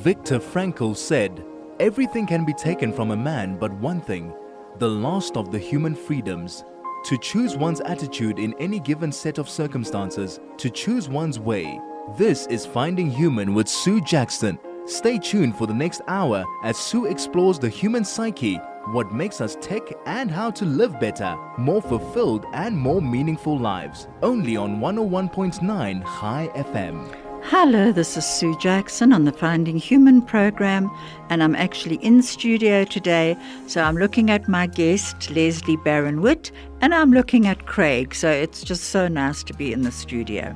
Viktor Frankl said, "Everything can be taken from a man but one thing, the last of the human freedoms. To choose one's attitude in any given set of circumstances, to choose one's way." This is Finding Human with Sue Jackson. Stay tuned for the next hour as Sue explores the human psyche, what makes us tick, and how to live better, more fulfilled and more meaningful lives. Only on 101.9 High FM. Hello, this is Sue Jackson on the Finding Human program, and I'm actually in studio today. So I'm looking at my guest, Lesley Witt, and I'm looking at Craig. So it's just so nice to be in the studio.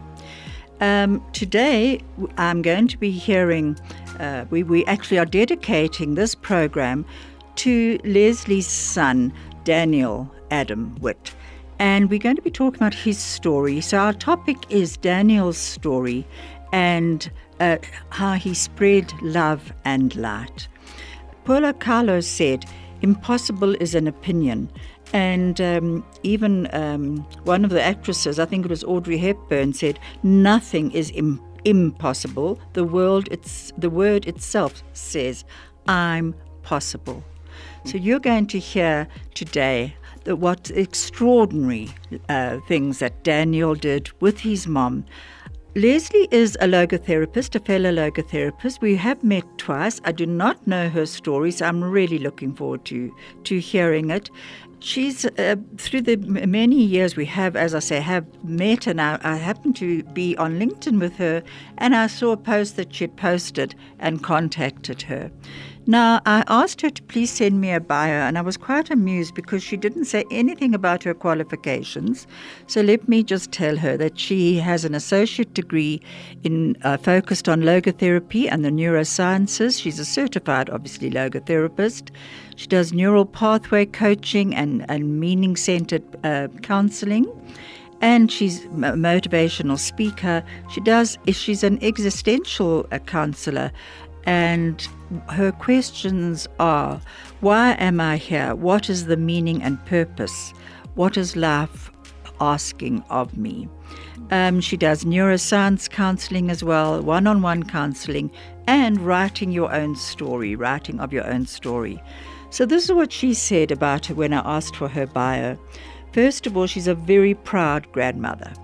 Today I'm going to be hearing, we actually are dedicating this program to Lesley's son, Daniel Adam Witt. And we're going to be talking about his story. So our topic is Daniel's story and how he spread love and light. Paulo Coelho said, "Impossible is an opinion." And even one of the actresses, I think it was Audrey Hepburn, said, "Nothing is impossible. The word itself says, I'm possible." So you're going to hear today what extraordinary things that Daniel did with his mom. Lesley is a logotherapist, a fellow logotherapist. We have met twice. I do not know her story, so I'm really looking forward to hearing it. She's, through the many years we have, as I say, have met, and I happened to be on LinkedIn with her, and I saw a post that she'd posted and contacted her. Now, I asked her to please send me a bio, and I was quite amused because she didn't say anything about her qualifications. So let me just tell her that she has an associate degree in focused on logotherapy and the neurosciences. She's a certified, obviously, logotherapist. She does neural pathway coaching and meaning-centered counseling. And she's a motivational speaker. She's an existential counselor. And her questions are, why am I here? What is the meaning and purpose? What is life asking of me? She does neuroscience counseling as well, one-on-one counseling, and writing of your own story. So this is what she said about her when I asked for her bio. First of all, she's a very proud grandmother.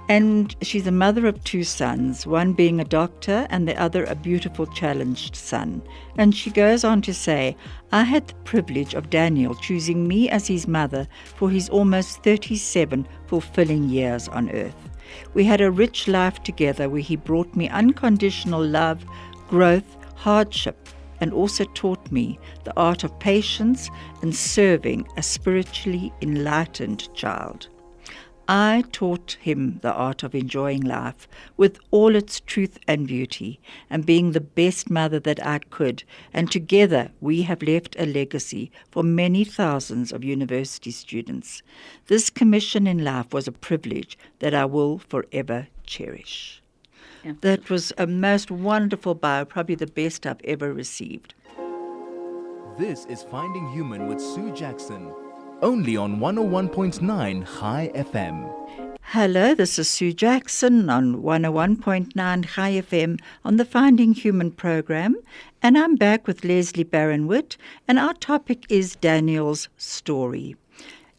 And she's a mother of two sons, one being a doctor and the other a beautiful, challenged son. And she goes on to say, "I had the privilege of Daniel choosing me as his mother for his almost 37 fulfilling years on earth. We had a rich life together where he brought me unconditional love, growth, hardship, and also taught me the art of patience and serving a spiritually enlightened child. I taught him the art of enjoying life with all its truth and beauty and being the best mother that I could, and together we have left a legacy for many thousands of university students. This commission in life was a privilege that I will forever cherish." Absolutely. That was a most wonderful bio, probably the best I've ever received. This is Finding Human with Sue Jackson. Only on 101.9 High FM. Hello, this is Sue Jackson on 101.9 High FM on the Finding Human program, and I'm back with Lesley Witt, and our topic is Daniel's story.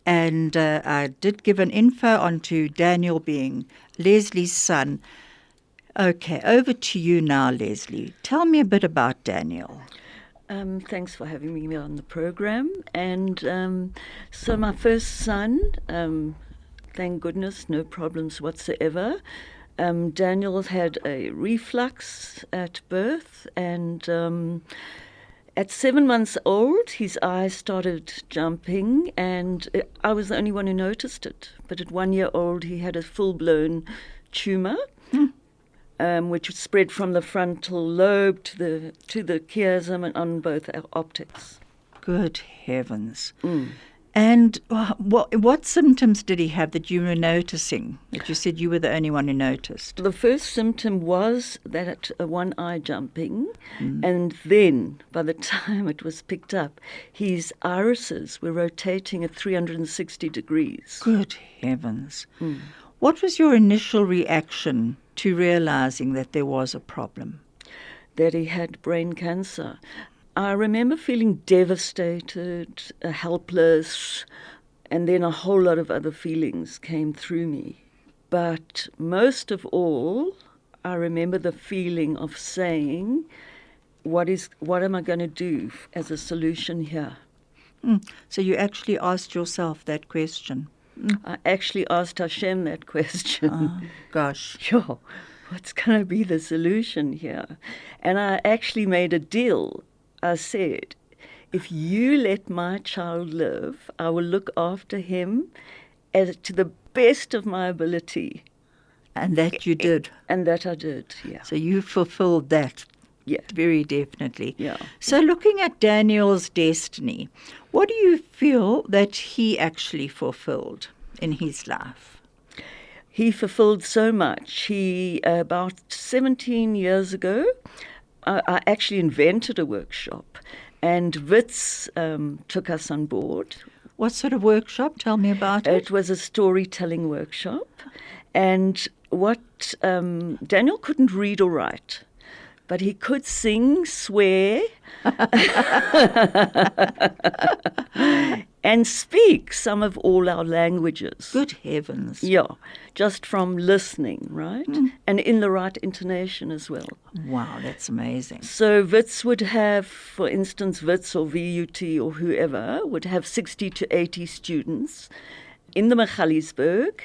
And I did give an info onto Daniel being Lesley's son. Okay, over to you now, Lesley. Tell me a bit about Daniel. Thanks for having me on the program. And so my first son, thank goodness, no problems whatsoever. Daniel had a reflux at birth, and at 7 months old, his eyes started jumping, and I was the only one who noticed it. But at 1 year old, he had a full-blown tumor. Which spread from the frontal lobe to the chiasm and on both our optics. Good heavens. And what symptoms did he have that you were noticing, that you said you were the only one who noticed? The first symptom was that one eye jumping, and then by the time it was picked up, his irises were rotating at 360 degrees. Good heavens. What was your initial reaction to realizing that there was a problem? that he had brain cancer. I remember feeling devastated, helpless, and then a whole lot of other feelings came through me. But most of all, I remember the feeling of saying, what am I going to do as a solution here? So you actually asked yourself that question. I actually asked Hashem that question. Oh, gosh. Sure, what's going to be the solution here? And I actually made a deal. I said, if you let my child live, I will look after him to the best of my ability. And that you did. And that I did, yeah. So you fulfilled that. Yeah. Very definitely. Yeah. So looking at Daniel's destiny, what do you feel that he actually fulfilled in his life? He fulfilled so much. He, about 17 years ago, I actually invented a workshop, and Witz took us on board. What sort of workshop? Tell me about it. It was a storytelling workshop, and what Daniel couldn't read or write, but he could sing, swear, and speak some of all our languages. Good heavens. Yeah, just from listening, right? And in the right intonation as well. Wow, that's amazing. So Witz would have, for instance, Witz or VUT or whoever, would have 60 to 80 students in the Magaliesberg,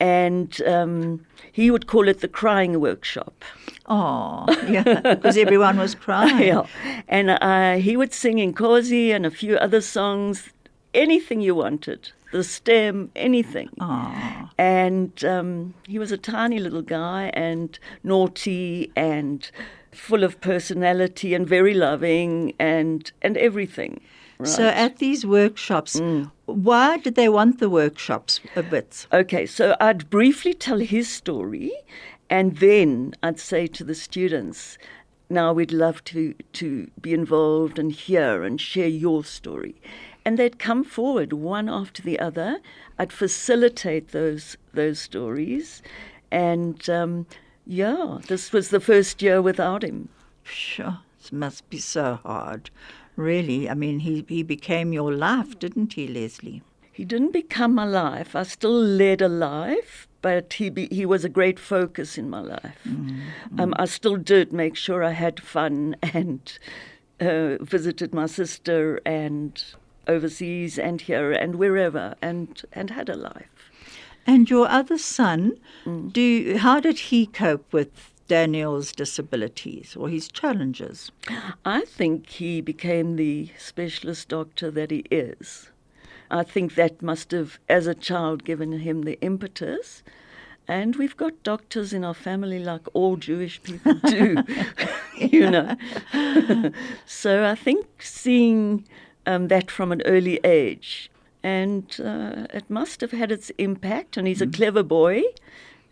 and he would call it the crying workshop. Oh, yeah, because everyone was crying. Yeah, and he would sing in Kosi and a few other songs, anything you wanted, the stem, anything. Oh. And he was a tiny little guy and naughty and full of personality and very loving and everything. Right? So at these workshops, why did they want the workshops a bit? Okay, so I'd briefly tell his story, and then I'd say to the students, now we'd love to be involved and hear and share your story. And they'd come forward one after the other. I'd facilitate those stories. And, this was the first year without him. Sure, it must be so hard. Really, I mean, he became your life, didn't he, Lesley? He didn't become my life. I still led a life, but he was a great focus in my life. I still did make sure I had fun and visited my sister and overseas and here and wherever and had a life. And your other son, how did he cope with Daniel's disabilities or his challenges? I think he became the specialist doctor that he is. I think that must have, as a child, given him the impetus. And we've got doctors in our family like all Jewish people do, you know. So I think seeing that from an early age, and it must have had its impact, and he's a clever boy,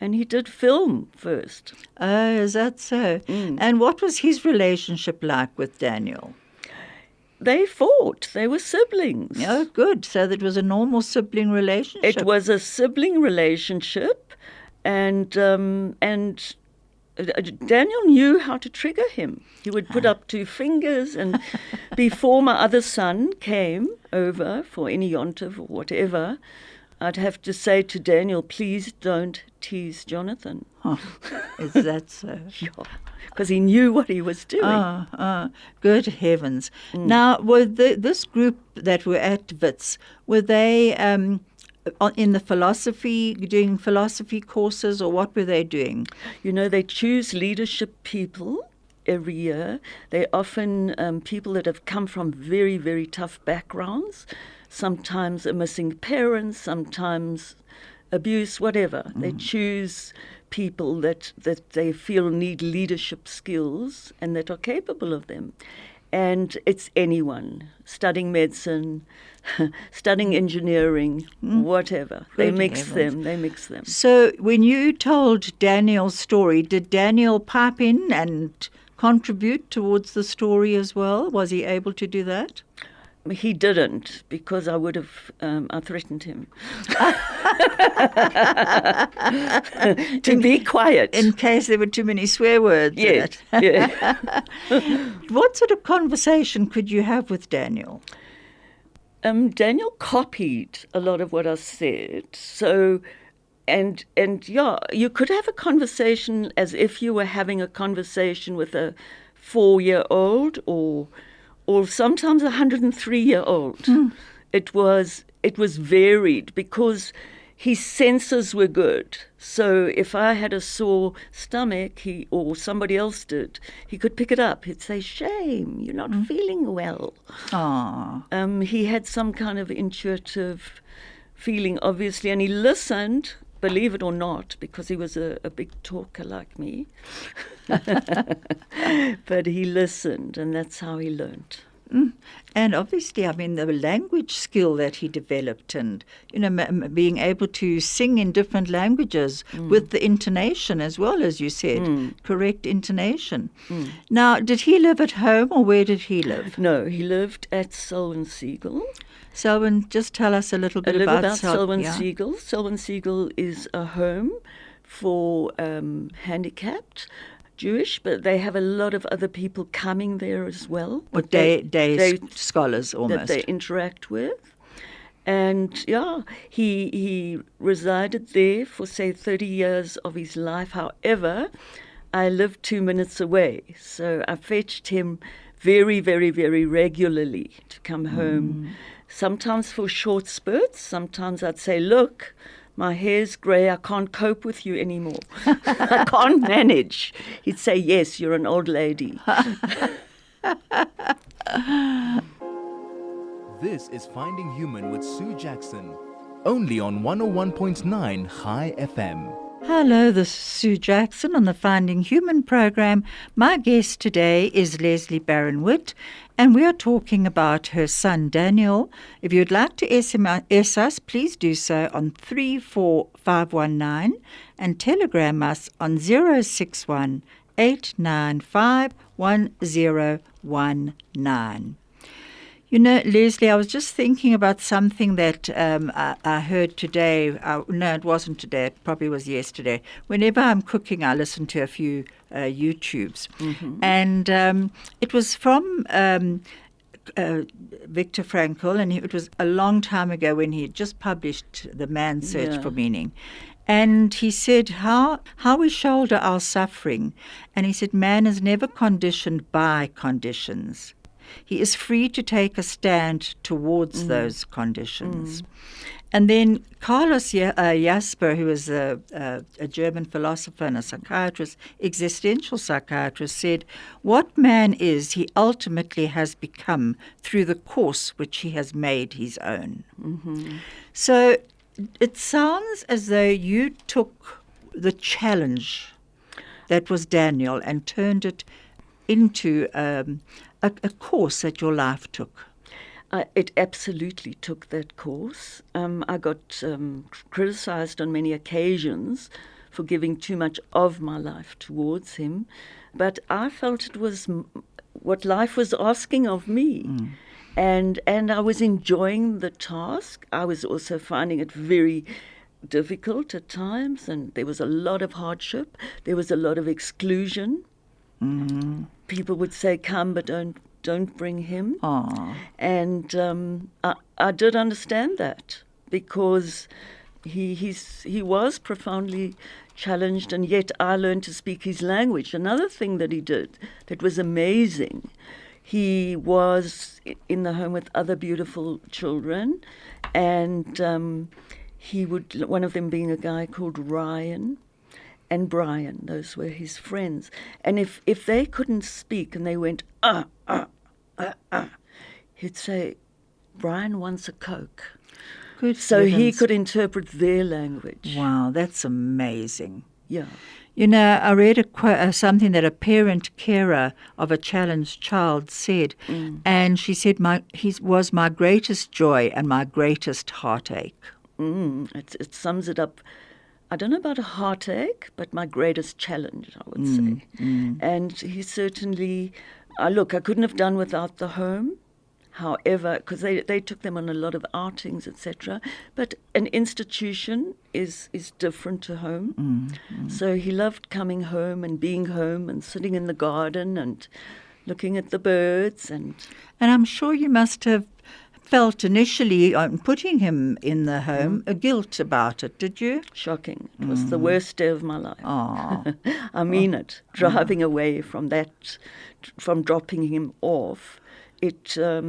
and he did film first. Oh, is that so? And what was his relationship like with Daniel? They fought. They were siblings. Oh, good. So that was a normal sibling relationship. It was a sibling relationship, and Daniel knew how to trigger him. He would put up 2 fingers, and before my other son came over for any yontif or whatever, I'd have to say to Daniel, please don't tease Jonathan. Oh, is that so? Yeah, because he knew what he was doing. Good heavens. Now, were this group that were at Wits, were they in the philosophy, doing philosophy courses, or what were they doing? You know, they choose leadership people every year. They're often people that have come from very, very tough backgrounds, sometimes a missing parent, sometimes abuse, whatever. They choose people that they feel need leadership skills and that are capable of them. And it's anyone, studying medicine, studying engineering, whatever. They mix them. So when you told Daniel's story, did Daniel pipe in and contribute towards the story as well? Was he able to do that? He didn't, because I would have, I threatened him to be quiet. In case there were too many swear words in Yes, it. yeah. What sort of conversation could you have with Daniel? Daniel copied a lot of what I said. So, and yeah, you could have a conversation as if you were having a conversation with a 4-year-old or sometimes a 103-year-old. It was varied because his senses were good. So if I had a sore stomach, or somebody else did, he could pick it up. He'd say, "Shame, you're not feeling well." Aww. He had some kind of intuitive feeling, obviously, and he listened, believe it or not, because he was a big talker like me. But he listened, and that's how he learned. And obviously, I mean, the language skill that he developed, and being able to sing in different languages with the intonation as well, as you said, correct intonation. Now, did he live at home, or where did he live? No, he lived at Selwyn Siegel. Selwyn, just tell us a little bit about Selwyn Siegel. Selwyn Siegel is a home for handicapped Jewish, but they have a lot of other people coming there as well. Or day scholars almost. That they interact with. And yeah, he resided there for, say, 30 years of his life. However, I lived 2 minutes away, so I fetched him very, very, very regularly to come home. Sometimes for short spurts. Sometimes I'd say, "Look, my hair's grey, I can't cope with you anymore. I can't manage." He'd say, "Yes, you're an old lady." This is Finding Human with Sue Jackson, only on 101.9 High FM. Hello, this is Sue Jackson on the Finding Human program. My guest today is Lesley Witt, and we are talking about her son Daniel. If you'd like to SMS us, please do so on 34519 and telegram us on 061 895 1019. Lesley, I was just thinking about something that I heard today. No, it wasn't today. It probably was yesterday. Whenever I'm cooking, I listen to a few YouTubes. And it was from Viktor Frankl, and it was a long time ago when he had just published The Man's Search for Meaning. And he said how we shoulder our suffering. And he said man is never conditioned by conditions. He is free to take a stand towards those conditions. And then Carlos Jasper, who is a German philosopher and a psychiatrist, existential psychiatrist, said, "What man is, he ultimately has become through the course which he has made his own." So it sounds as though you took the challenge that was Daniel and turned it into a course that your life took. It absolutely took that course. I got criticized on many occasions for giving too much of my life towards him, but I felt it was what life was asking of me. And I was enjoying the task. I was also finding it very difficult at times, and there was a lot of hardship. There was a lot of exclusion. People would say, "Come, but don't bring him." And I did understand that, because he was profoundly challenged, and yet I learned to speak his language. Another thing that he did that was amazing, he was in the home with other beautiful children, and one of them being a guy called Ryan and Brian, those were his friends. And if they couldn't speak and they went, he'd say, "Brian wants a Coke." Good so he heavens. could interpret their language. Wow, that's amazing. Yeah. I read something that a parent carer of a challenged child said, and she said, he was my greatest joy and my greatest heartache. It sums it up. I don't know about a heartache, but my greatest challenge, I would say. And he certainly, I couldn't have done without the home. However, because they took them on a lot of outings, etc. But an institution is different to home. So he loved coming home and being home and sitting in the garden and looking at the birds. And I'm sure you must have felt initially on putting him in the home a guilt about it, did you? Shocking. It was the worst day of my life. Oh. I mean it. Driving away from dropping him off. It, I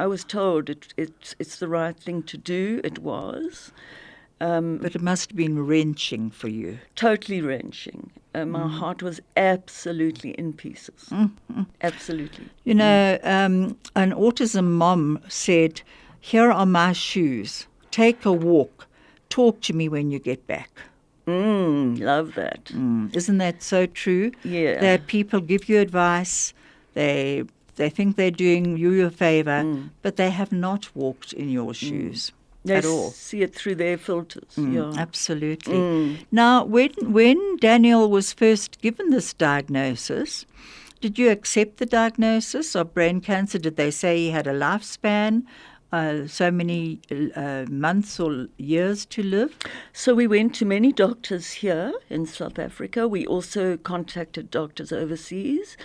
was told it's the right thing to do. It was. But it must have been wrenching for you. Totally wrenching. My heart was absolutely in pieces. Absolutely. You know, an autism mom said, "Here are my shoes. Take a walk. Talk to me when you get back." Love that. Isn't that so true? Yeah. That people give you advice. They think they're doing you a favor, but they have not walked in your shoes at all. See it through their filters. Yeah. Absolutely. Now, when Daniel was first given this diagnosis, did you accept the diagnosis of brain cancer? Did they say he had a lifespan, so many months or years to live? So we went to many doctors here in South Africa. We also contacted doctors overseas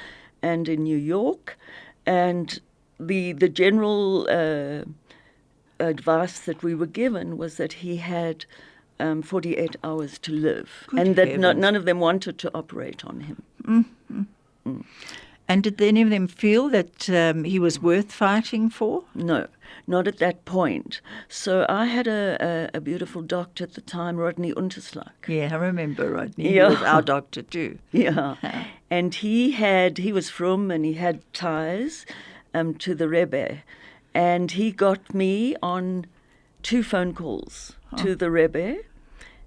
and in New York. And the general advice that we were given was that he had 48 hours to live. Good and that heavens. none of them wanted to operate on him. And did any of them feel that he was worth fighting for? No, not at that point. So I had a beautiful doctor at the time, Rodney Unterslag. Yeah, I remember Rodney. Yeah. He was our doctor too. Yeah. And he was from, and he had ties to the Rebbe. And he got me on 2 phone calls to the Rebbe.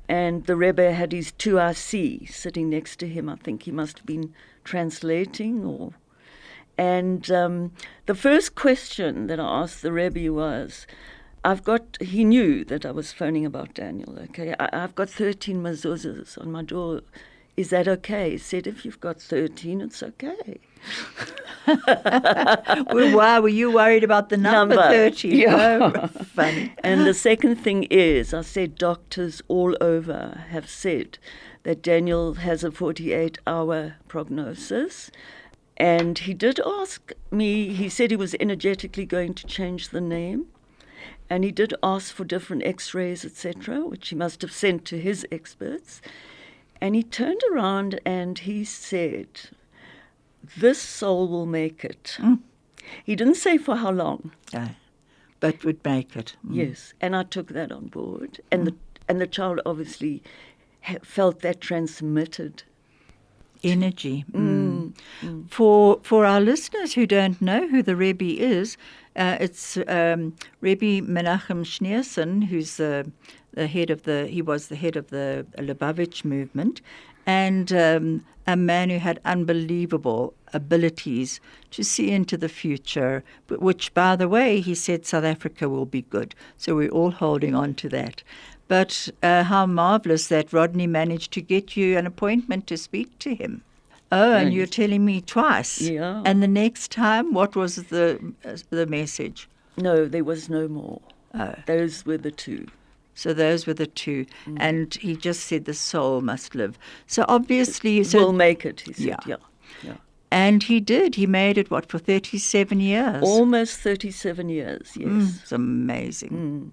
And the Rebbe had his 2RC sitting next to him. I think he must have been translating. And the first question that I asked the Rebbe was, he knew that I was phoning about Daniel, okay? I've got 13 mezuzahs on my door. Is that okay? He said, if you've got 13, it's okay. Well, why were you worried about the number 13? Yeah. Oh, funny. And the second thing is, I said doctors all over have said that Daniel has a 48-hour prognosis. And he did ask me, he said he was energetically going to change the name. And he did ask for different x-rays, etc., which he must have sent to his experts. And he turned around and he said, this soul will make it. He didn't say for how long. But would make it. Yes, and I took that on board. And the child obviously felt that transmitted energy. For our listeners who don't know who the Rebbe is, it's Rebbe Menachem Schneerson, who's he was the head of the Lubavitch movement, and a man who had unbelievable abilities to see into the future, which, by the way, he said South Africa will be good. So we're all holding on to that. But how marvelous that Rodney managed to get you an appointment to speak to him. Oh, and you're telling me twice. Yeah. And the next time, what was the message? No, there was no more. Oh. Those were the 2. So those were the 2. And he just said the soul must live. So obviously... We'll make it, he said. Yeah. And he did. He made it, for 37 years? Almost 37 years, yes. It's amazing.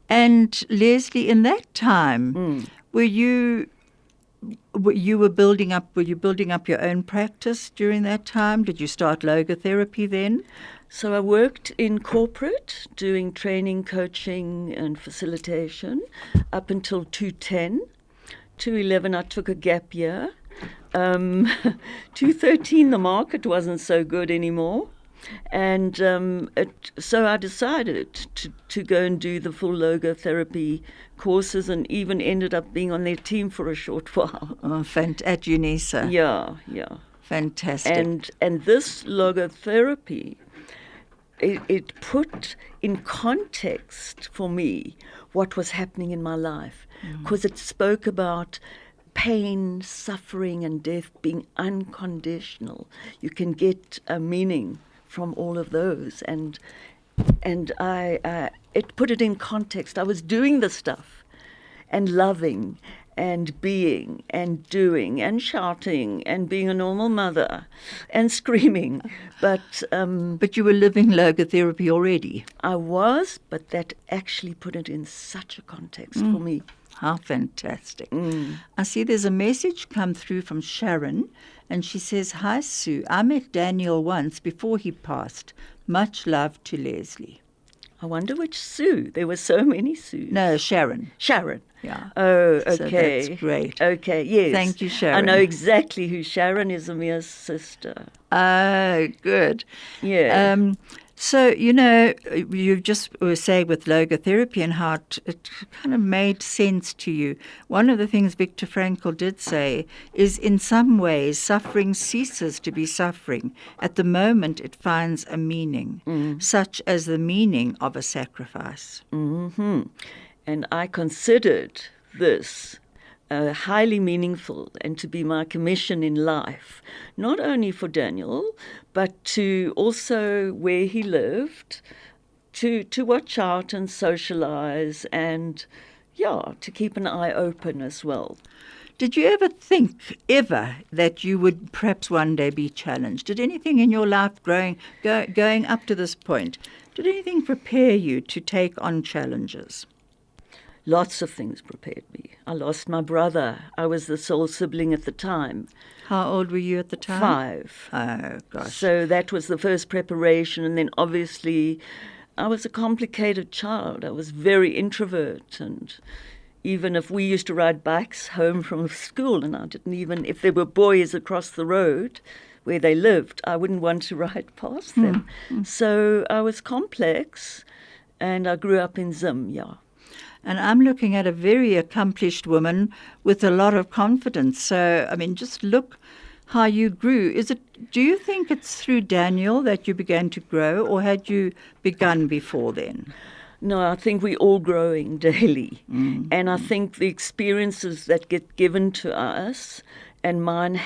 And Lesley, in that time, were you building up your own practice during that time? Did you start logotherapy then? So I worked in corporate, doing training, coaching, and facilitation up until 2010. 2011, I took a gap year. 2013, the market wasn't so good anymore. And so I decided to go and do the full logotherapy courses, and even ended up being on their team for a short while. Oh, at UNISA. Yeah. Fantastic. And this logotherapy, it put in context for me what was happening in my life, because it spoke about pain, suffering, and death being unconditional. You can get a meaning from all of those, and I it put it in context. I was doing the stuff, and loving, and being, and doing, and shouting, and being a normal mother, and screaming, but But you were living logotherapy already. I was, but that actually put it in such a context for me. How fantastic. I see there's a message come through from Sharon, and she says, "Hi, Sue. I met Daniel once before he passed. Much love to Lesley." I wonder which Sue. There were so many Sues. No, Sharon. Sharon. Yeah. Oh, So okay. that's great. Okay, yes. Thank you, I Sharon. know exactly who Sharon is, Amir's sister. Oh, good. Yeah. So, you just were saying with logotherapy and how it kind of made sense to you. One of the things Viktor Frankl did say is in some ways suffering ceases to be suffering. At the moment it finds a meaning, such as the meaning of a sacrifice. Mm-hmm. And I considered this highly meaningful and to be my commission in life, not only for Daniel, but to also where he lived, to watch out and socialize and, to keep an eye open as well. Did you ever think, that you would perhaps one day be challenged? Did anything in your life going up to this point, did anything prepare you to take on challenges? Lots of things prepared me. I lost my brother. I was the sole sibling at the time. How old were you at the time? 5. Oh, gosh. So that was the first preparation. And then obviously I was a complicated child. I was very introvert. And even if we used to ride bikes home from school, and I didn't even, if there were boys across the road where they lived, I wouldn't want to ride past them. So I was complex, and I grew up in Zim, And I'm looking at a very accomplished woman with a lot of confidence. So, I mean, just look how you grew. Do you think it's through Daniel that you began to grow, or had you begun before then? No, I think we're all growing daily. And I think the experiences that get given to us, and mine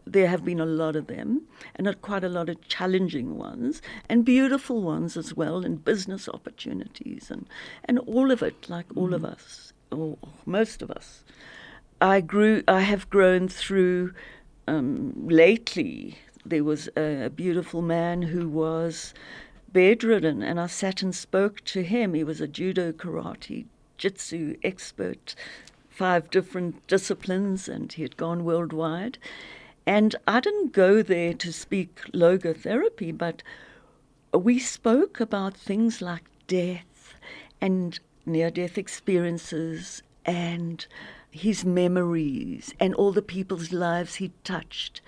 there have been a lot of them, and quite a lot of challenging ones, and beautiful ones as well, and business opportunities, and all of it, like all of us, or most of us. I have grown through, lately, there was a beautiful man who was bedridden, and I sat and spoke to him. He was a judo, karate, jitsu expert, 5 different disciplines, and he had gone worldwide. And I didn't go there to speak logotherapy, but we spoke about things like death and near-death experiences and his memories and all the people's lives he touched.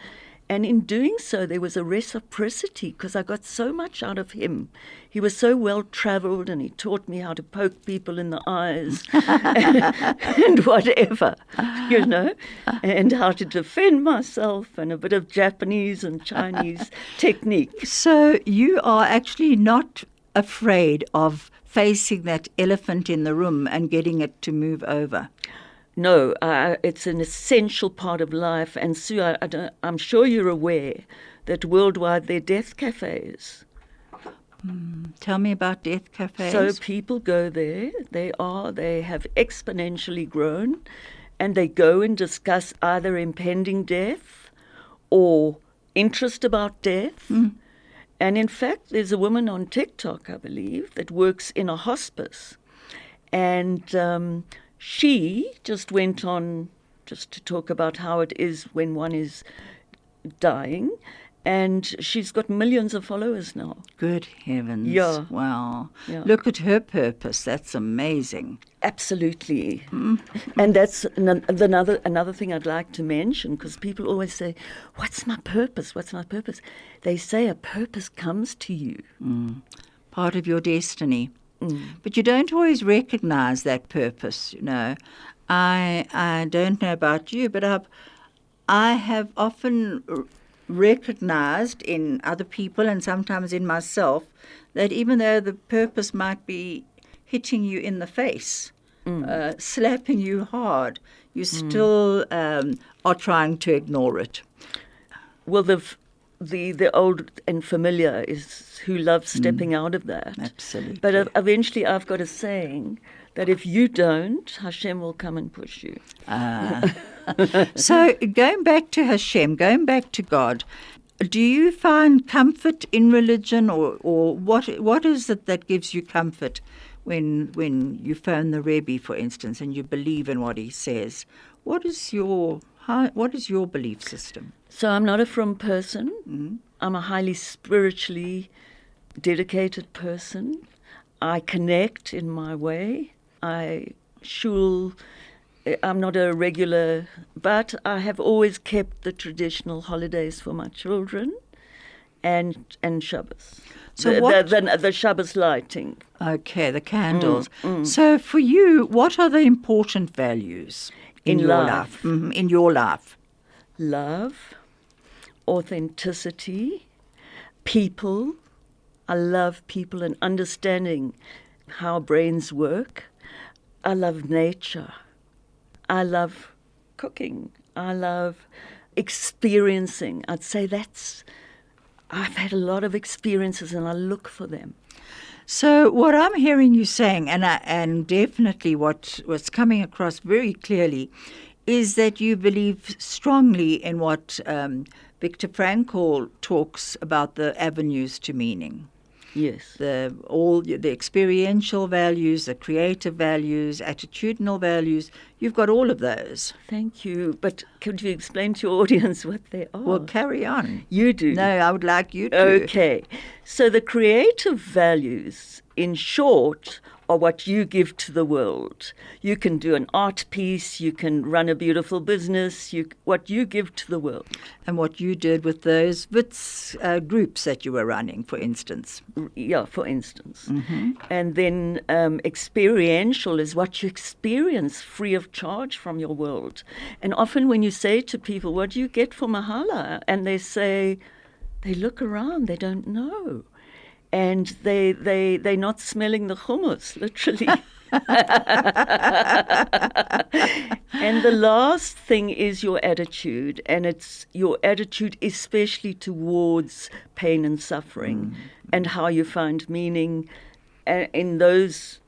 And in doing so, there was a reciprocity because I got so much out of him. He was so well-traveled, and he taught me how to poke people in the eyes and whatever, and how to defend myself, and a bit of Japanese and Chinese technique. So you are actually not afraid of facing that elephant in the room and getting it to move over? No, it's an essential part of life. And Sue, I'm sure you're aware that worldwide there are death cafes. Tell me about death cafes. So people go there. They have exponentially grown, and they go and discuss either impending death or interest about death. And in fact, there's a woman on TikTok, I believe, that works in a hospice. And she just went on just to talk about how it is when one is dying. And she's got millions of followers now. Good heavens. Yeah. Wow. Yeah. Look at her purpose. That's amazing. Absolutely. And that's another thing I'd like to mention, because people always say, what's my purpose? What's my purpose? They say a purpose comes to you. Part of your destiny. But you don't always recognize that purpose, I don't know about you, but I have often recognized in other people and sometimes in myself that even though the purpose might be hitting you in the face, slapping you hard, you still are trying to ignore it. Well, the old and familiar is who loves stepping out of that. Absolutely. But eventually I've got a saying that if you don't, Hashem will come and push you. So going back to Hashem, going back to God, do you find comfort in religion, or what is it that gives you comfort when you phone the Rebbe, for instance, and you believe in what he says? What is your belief system? So I'm not a frum person. I'm a highly spiritually dedicated person. I connect in my way. I'm not a regular, but I have always kept the traditional holidays for my children and Shabbos. So the Shabbos lighting. Okay, the candles. So for you, what are the important values in your life? In your life? Love, authenticity, people. I love people and understanding how brains work. I love nature. I love cooking. I love experiencing. I'd say I've had a lot of experiences and I look for them. So what I'm hearing you saying, and definitely what's coming across very clearly, is that you believe strongly in what Viktor Frankl talks about, the avenues to meaning. Yes. The experiential values, the creative values, attitudinal values. You've got all of those. Thank you. But could you explain to your audience what they are? Well, carry on. You do. No, I would like you to. Okay. So the creative values, in short, are what you give to the world. You can do an art piece, you can run a beautiful business, what you give to the world. And what you did with those Witt's groups that you were running, for instance. Yeah, for instance. And then experiential is what you experience free of charge from your world. And often when you say to people, what do you get for Mahala? And they say, they look around, they don't know. And they're not smelling the hummus, literally. And the last thing is your attitude, and it's your attitude especially towards pain and suffering, and how you find meaning in those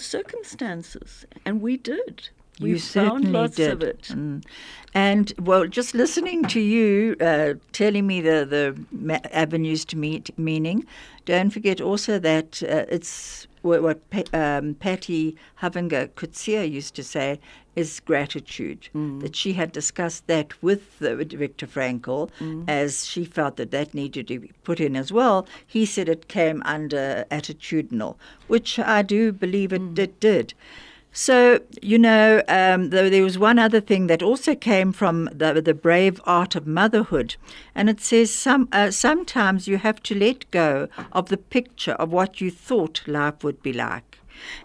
circumstances. And we did. We found lots of it. And, well, just listening to you telling me the avenues to meaning, don't forget also that it's what Patty Havinger-Kutsia used to say is gratitude, that she had discussed that with Viktor Frankl as she felt that needed to be put in as well. He said it came under attitudinal, which I do believe it did. So, there was one other thing that also came from the brave art of motherhood, and it says sometimes you have to let go of the picture of what you thought life would be like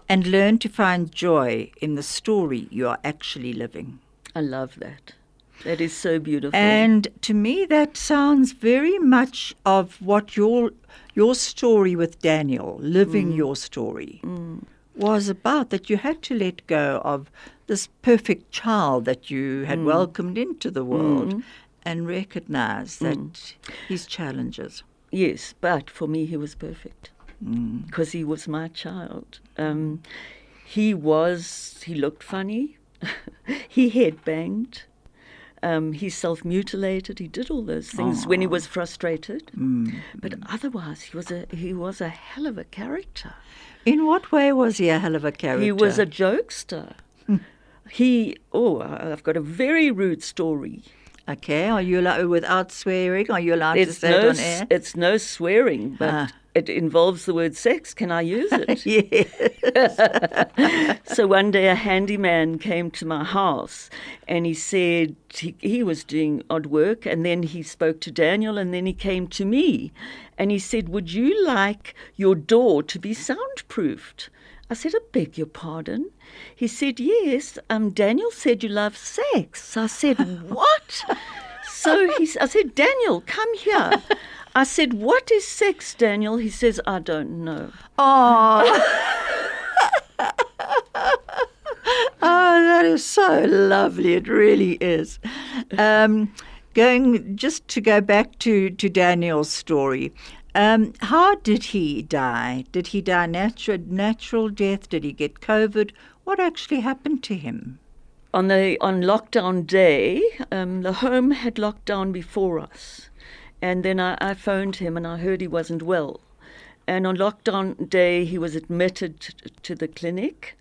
and learn to find joy in the story you are actually living. I love that. That is so beautiful. And to me, that sounds very much of what your story with Daniel, living your story, was about, that you had to let go of this perfect child that you had welcomed into the world and recognize that his challenges. Yes, but for me he was perfect because he was my child. He looked funny. He headbanged. He self-mutilated. He did all those things when he was frustrated. But otherwise he was a hell of a character. In what way was he a hell of a character? He was a jokester. I've got a very rude story. Okay, are you allowed, without swearing, are you allowed to say it on air? It's no swearing, but it involves the word sex. Can I use it? Yes. So one day a handyman came to my house and he said he was doing odd work, and then he spoke to Daniel, and then he came to me and he said, would you like your door to be soundproofed? I said, I beg your pardon. He said, yes, Daniel said you love sex. I said, what? I said, Daniel, come here. I said, what is sex, Daniel? He says, I don't know. Oh, that is so lovely. It really is. Just to go back to Daniel's story, how did he die? Did he die natural death? Did he get COVID? What actually happened to him? On lockdown day, the home had locked down before us. And then I phoned him and I heard he wasn't well. And on lockdown day, he was admitted to the clinic.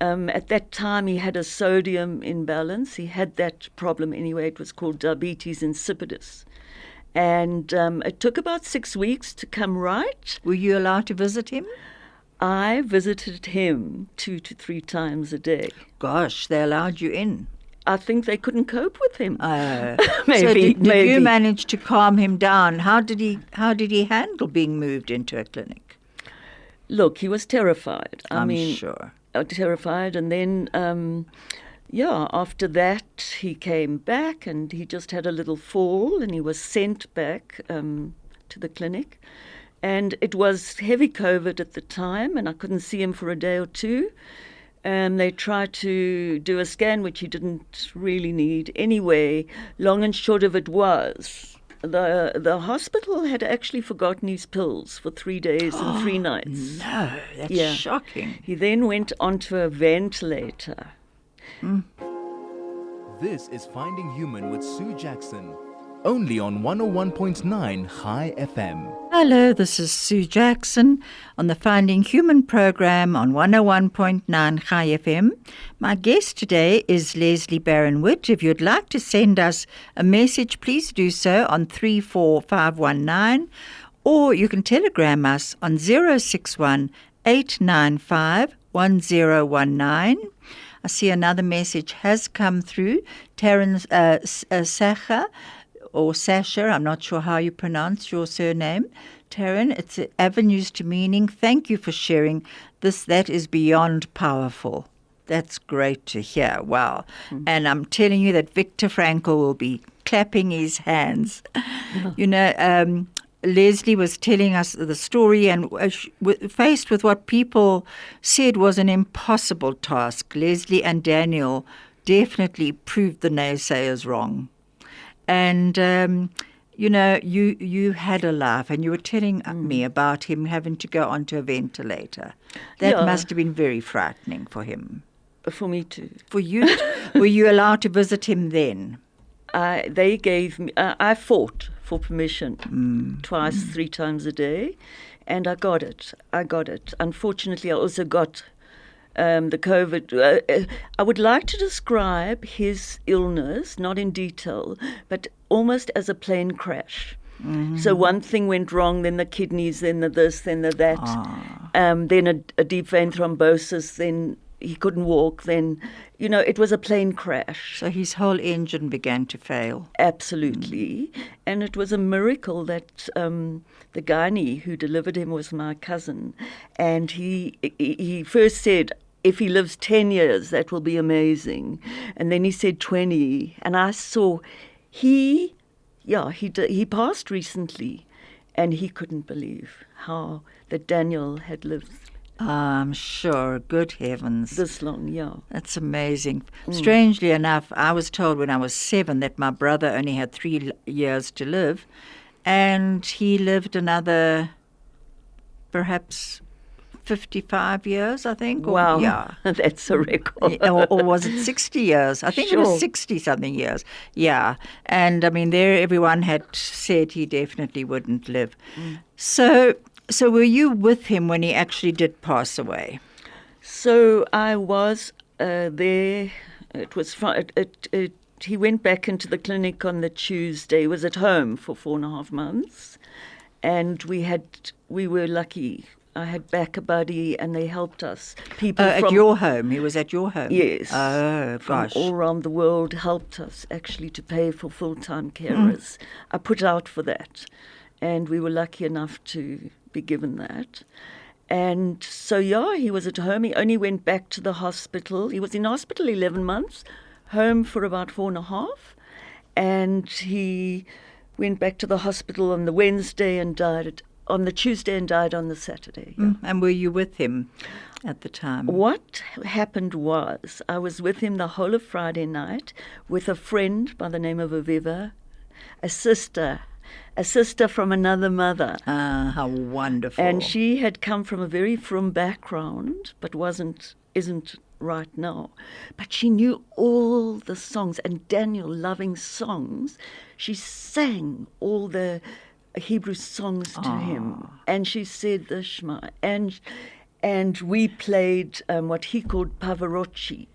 At that time, he had a sodium imbalance. He had that problem anyway. It was called diabetes insipidus. And it took about 6 weeks to come right. Were you allowed to visit him? I visited him 2 to 3 times a day. Gosh, they allowed you in. I think they couldn't cope with him. Maybe. So did you manage to calm him down? How did he handle being moved into a clinic? Look, he was terrified. I'm sure. Terrified. And then, after that, he came back and he just had a little fall and he was sent back to the clinic. And it was heavy COVID at the time and I couldn't see him for a day or two. They tried to do a scan, which he didn't really need. Anyway, long and short of it was, the hospital had actually forgotten his pills for 3 days and 3 nights. No, that's shocking. He then went onto a ventilator. This is Finding Human with Sue Jackson, only on 101.9 High FM. Hello, this is Sue Jackson on the Finding Human program on 101.9 High FM. My guest today is Lesley Barron-Witt. If you'd like to send us a message, please do so on 34519, or you can telegram us on 061 895 1019. I see another message has come through. Terence Sacha, or Sasha, I'm not sure how you pronounce your surname. Taryn, it's avenues to meaning. Thank you for sharing this. That is beyond powerful. That's great to hear. Wow. And I'm telling you that Viktor Frankl will be clapping his hands. You know, Lesley was telling us the story, and faced with what people said was an impossible task, Lesley and Daniel definitely proved the naysayers wrong. And, you had a life, and you were telling me about him having to go onto a ventilator. That must have been very frightening for him. For me too. For you? Were you allowed to visit him then? They gave me, I fought for permission twice, 3 times a day, and I got it. Unfortunately, I also got the COVID. I would like to describe his illness, not in detail, but almost as a plane crash. So one thing went wrong, then the kidneys, then the this, then the that, then a deep vein thrombosis, then he couldn't walk, then, it was a plane crash. So his whole engine began to fail. Absolutely. And it was a miracle that the gynae who delivered him was my cousin. And he first said, if he lives 10 years, that will be amazing. And then he said 20. And I saw he passed recently. And he couldn't believe how that Daniel had lived. I'm sure. Good heavens. This long, That's amazing. Strangely enough, I was told when I was 7 that my brother only had 3 years to live. And he lived another, perhaps 55 years, I think. Wow. Yeah. That's a record. or was it 60 years? I think it was 60-something years. Yeah. And, there everyone had said he definitely wouldn't live. So were you with him when he actually did pass away? So I was there. It was fun. He went back into the clinic on the Tuesday. He was at home for 4.5 months. And we were lucky. I had back a buddy and they helped us. People at your home? He was at your home? Yes. Oh, gosh. From all around the world helped us actually to pay for full-time carers. I put out for that. And we were lucky enough to be given that. And so, he was at home. He only went back to the hospital. He was in hospital 11 months, home for about 4.5. And he went back to the hospital on the Wednesday and died on the Tuesday and died on the Saturday. And were you with him at the time? What happened was I was with him the whole of Friday night with a friend by the name of Aviva, a sister from another mother. Ah, how wonderful. And she had come from a very frum background, but isn't right now. But she knew all the songs, and Daniel, loving songs, she sang all the Hebrew songs to him. And she said the Shema. And we played what he called Pavarotti.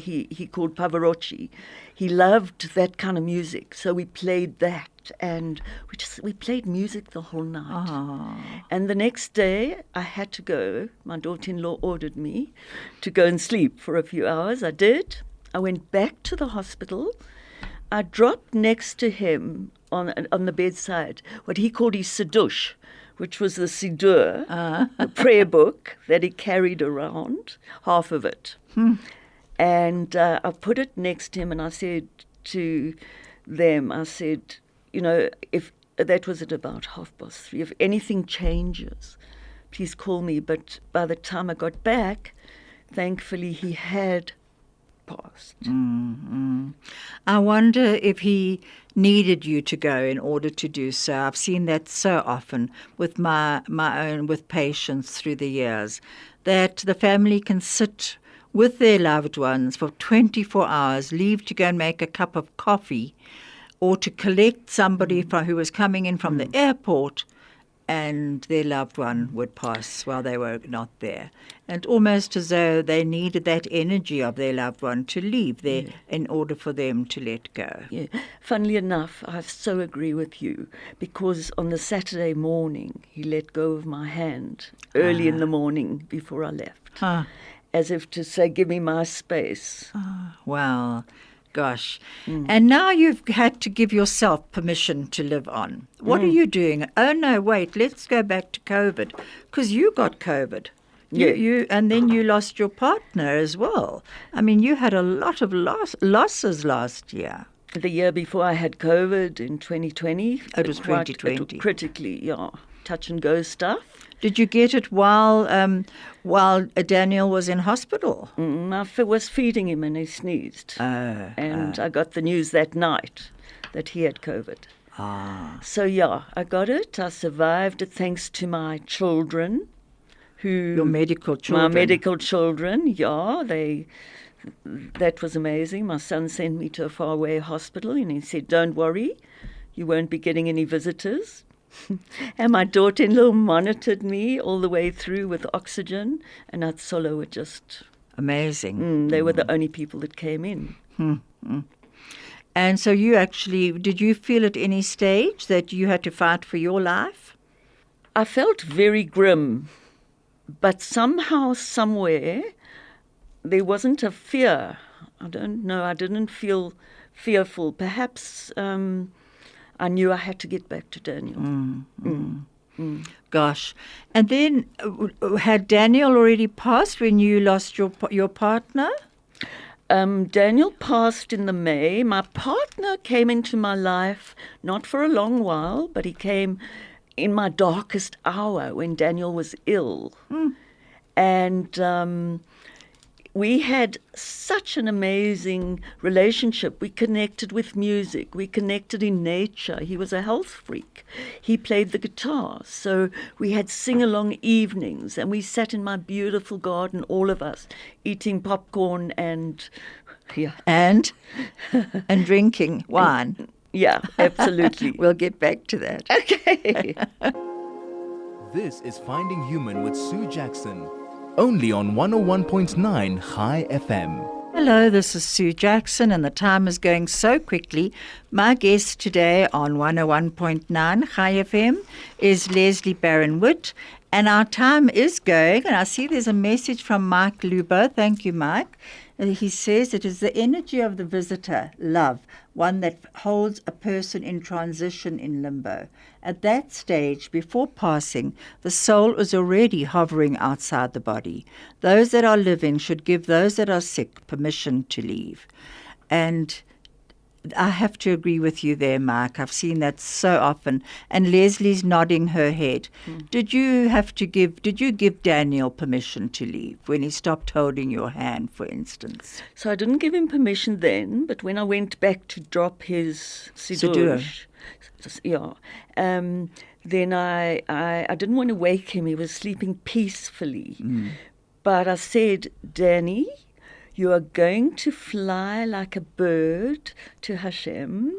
He called Pavarotti. He loved that kind of music, so we played that, and we played music the whole night. And the next day, I had to go. My daughter-in-law ordered me to go and sleep for a few hours. I did. I went back to the hospital. I dropped next to him on the bedside what he called his Siddush, which was the Siddur, the prayer book that he carried around, half of it. And I put it next to him, and I said to them, if that was at about 3:30, if anything changes, please call me. But by the time I got back, thankfully he had passed. I wonder if he needed you to go in order to do so. I've seen that so often with my own, with patients through the years, that the family can sit with their loved ones for 24 hours, leave to go and make a cup of coffee or to collect somebody who was coming in from the airport, and their loved one would pass while they were not there. And almost as though they needed that energy of their loved one to leave there in order for them to let go. Yeah. Funnily enough, I so agree with you, because on the Saturday morning, he let go of my hand early in the morning before I left, as if to say, give me my space. Well, gosh. And now you've had to give yourself permission to live on. What are you doing? Oh, no, wait, let's go back to COVID, because you got COVID. You and then you lost your partner as well. I mean, you had a lot of losses last year. The year before I had COVID in 2020. It was 2020. Critically, touch and go stuff. Did you get it while Daniel was in hospital? I was feeding him and he sneezed. And I got the news that night that he had COVID. So, I got it. I survived it thanks to my children. Your medical children? My medical children, that was amazing. My son sent me to a faraway hospital and he said, don't worry, you won't be getting any visitors. And my daughter-in-law monitored me all the way through with oxygen, and Atsolo were just amazing. They were the only people that came in. And so did you feel at any stage that you had to fight for your life? I felt very grim, but somehow, somewhere, there wasn't a fear. I don't know, I didn't feel fearful. Perhaps I knew I had to get back to Daniel. Gosh. And then had Daniel already passed when you lost your partner? Daniel passed in the May. My partner came into my life, not for a long while, but he came in my darkest hour when Daniel was ill. And we had such an amazing relationship. We connected with music. We connected in nature. He was a health freak. He played the guitar. So we had sing-along evenings, and we sat in my beautiful garden, all of us, eating popcorn and and drinking wine. Yeah, absolutely. We'll get back to that. Okay. This is Finding Human with Sue Jackson, only on 101.9 High FM. Hello, this is Sue Jackson, and the time is going so quickly. My guest today on 101.9 High FM is Lesley Witt, and our time is going, and I see there's a message from Mike Lubo. Thank you, Mike. He says it is the energy of the visitor, love, one that holds a person in transition in limbo. At that stage, before passing, the soul is already hovering outside the body. Those that are living should give those that are sick permission to leave. And I have to agree with you there, Mike. I've seen that so often. And Leslie's nodding her head. Did you give Daniel permission to leave when he stopped holding your hand, for instance? So I didn't give him permission then, but when I went back to drop his siddur, then I didn't want to wake him. He was sleeping peacefully. But I said, Danny, you are going to fly like a bird to Hashem.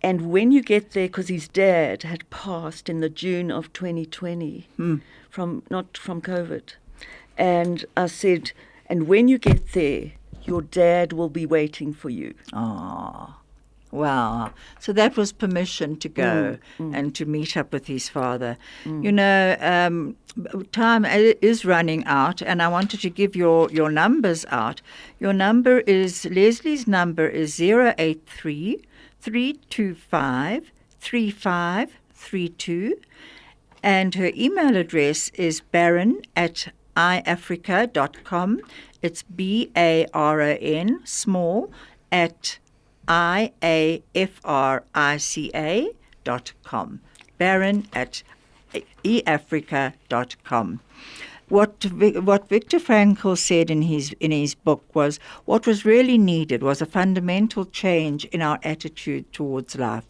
And when you get there, because his dad had passed in the June of 2020, not from COVID. And I said, and when you get there, your dad will be waiting for you. Oh, wow. So that was permission to go and to meet up with his father. You know, time is running out, and I wanted to give your numbers out. Your number is, Leslie's number is 083 325 3532, and her email address is baron@iafrica.com. It's BARON, small, at iafrica.com. baron@eafrica.com. What Viktor Frankl said in his book was, what was really needed was a fundamental change in our attitude towards life.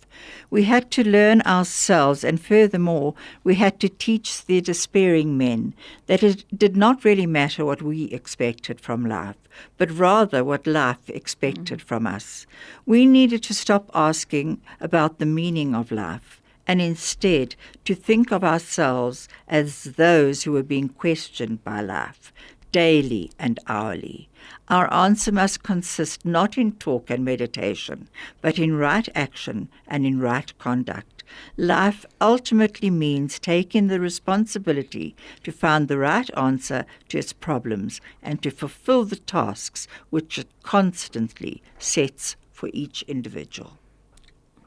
We had to learn ourselves, and furthermore, we had to teach the despairing men that it did not really matter what we expected from life, but rather what life expected from us. We needed to stop asking about the meaning of life, and instead to think of ourselves as those who were being questioned by life, daily and hourly. Our answer must consist not in talk and meditation, but in right action and in right conduct. Life ultimately means taking the responsibility to find the right answer to its problems and to fulfill the tasks which it constantly sets for each individual.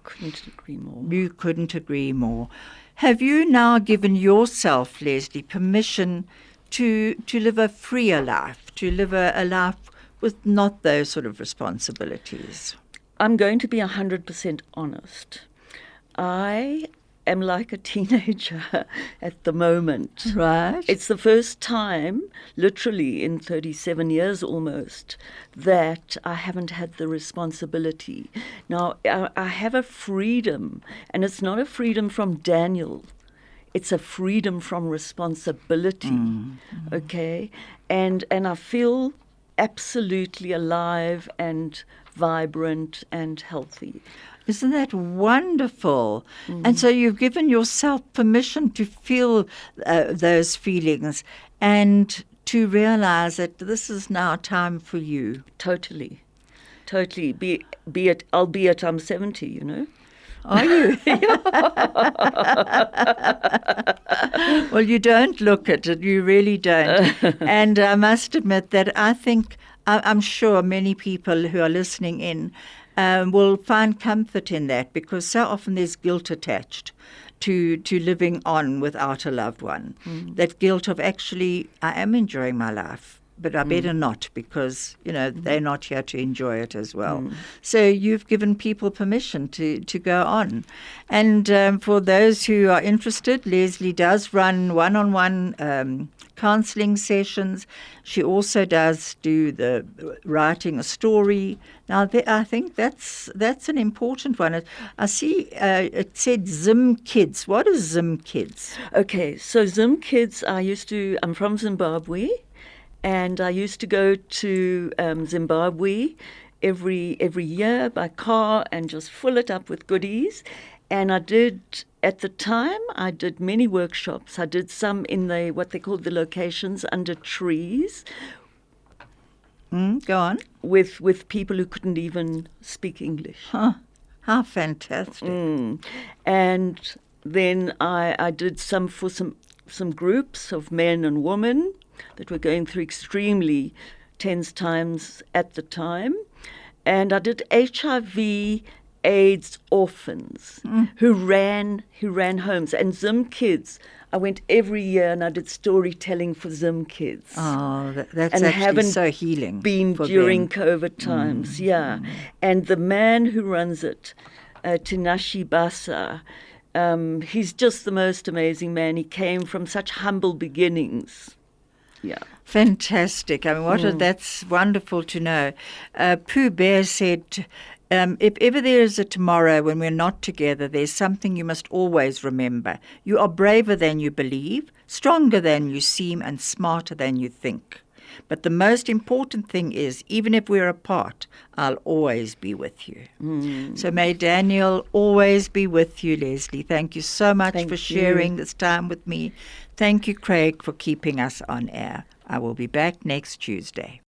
Couldn't agree more. You couldn't agree more. Have you now given yourself, Lesley, permission to live a freer life, to live a life with not those sort of responsibilities? I'm going to be 100% honest. I am like a teenager at the moment. Right. It's the first time, literally in 37 years almost, that I haven't had the responsibility. Now, I have a freedom, and it's not a freedom from Daniel. It's a freedom from responsibility, okay? And I feel absolutely alive and vibrant and healthy. Isn't that wonderful? And so you've given yourself permission to feel those feelings and to realize that this is now time for you. Totally. Be it, albeit I'm 70, you know. Are you? Well, you don't look it. You really don't. And I must admit that I'm sure many people who are listening in will find comfort in that, because so often there's guilt attached to living on without a loved one. That guilt of, actually, I am enjoying my life, but I better not, because, they're not here to enjoy it as well. So you've given people permission to go on. And for those who are interested, Lesley does run one-on-one counseling sessions. She also does do the writing a story. Now, I think that's an important one. I see it said Zim Kids. What is Zim Kids? Okay, so Zim Kids, I'm from Zimbabwe, and I used to go to Zimbabwe every year by car and just fill it up with goodies. And at the time, I did many workshops. I did some in what they called the locations under trees. Go on. With people who couldn't even speak English. Huh. How fantastic. And then I did some for some groups of men and women that were going through extremely tense times at the time. And I did HIV AIDS orphans who ran homes. And Zim Kids, I went every year and I did storytelling for Zim kids. Oh, that's And actually haven't so healing. Been for during them. COVID times, yeah. And the man who runs it, Tinashi Basa, he's just the most amazing man. He came from such humble beginnings. Yeah. Fantastic. I mean, that's wonderful to know. Pooh Bear said, if ever there is a tomorrow when we're not together, there's something you must always remember. You are braver than you believe, stronger than you seem, and smarter than you think. But the most important thing is, even if we're apart, I'll always be with you. So may Daniel always be with you, Lesley. Thank you so much for sharing this time with me. Thank you, Craig, for keeping us on air. I will be back next Tuesday.